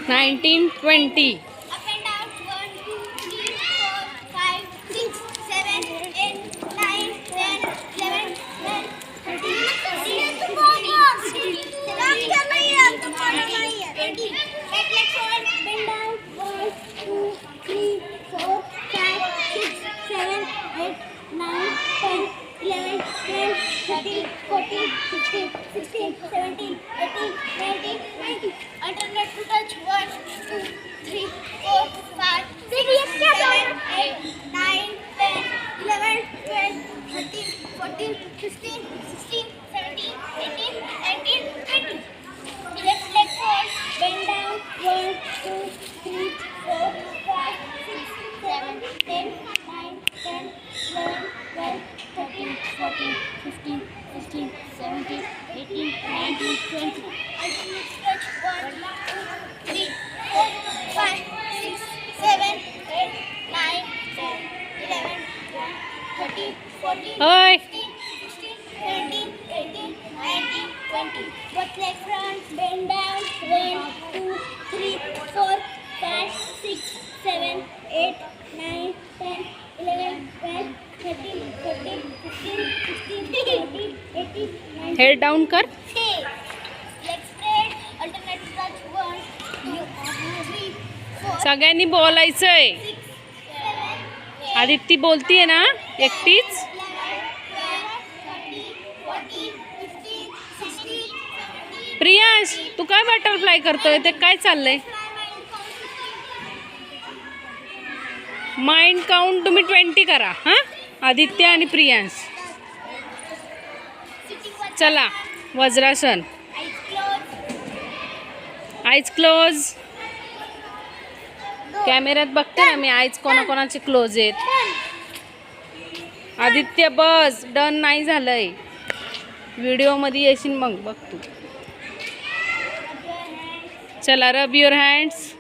1920. Up and down. 1, 2, 3, 4, 5, 6, 7, 8, 9, 10, 11, 12, 13, 14, 15, 16, 17, 18, 19, 20. Bend down. 1, 2, 3, 4, 5, 6, 7, 8, 9, 10, 11, 12, 13, 14, 15, 16, 17, 18, 19, 20. Alternate to touch. 1, 2, 3, 4, 5, 6, 7, 8, 9, 10, 11, 12, 13, 14, 15, 16, 17, 18, 19, 20. Left leg forward. Bend down. 1, 2, 3, 4, 5, 6, 7, 8, 9, 10, 11, 12, 13, 14, 15, 16, 17, 18, 19, 20. Alternate stretch. 1, 2, 3, 4, 5, 6, 7, 8, 9, 10, 11, 12, 13, 14, Oi. 15, 16, 17, 18, 19, 20. Both leg front. Bend down. 1, 2, 3, 4, 5, 6, 7, 8, 9, 10, 11, 12, 13, 14, 15, 16, 17, 18, 19. Head down कर. Leg spread. Alternate touch. 1, 2, 3, 4, सगळ्यांनी बोलायचंय. 6, 7, 8, आदित्य बोलतीये ना एकटीच. 11, 12, 13, 14, 15, 16, 17. प्रियांश तू काय butterfly करतोय ते काय चाललंय. माइंड काउंट तुम्ही 20 करा. हां आदित्य आणि प्रियांश. चला वज्रासन. Eyes close. कॅमेऱ्यात बघते ना मी आईज कोणाकोणाचे क्लोज आहेत. आदित्य बस डन नाही झालंय. व्हिडिओमध्ये येशील मग बघ तू. चला रब युअर हँड्स.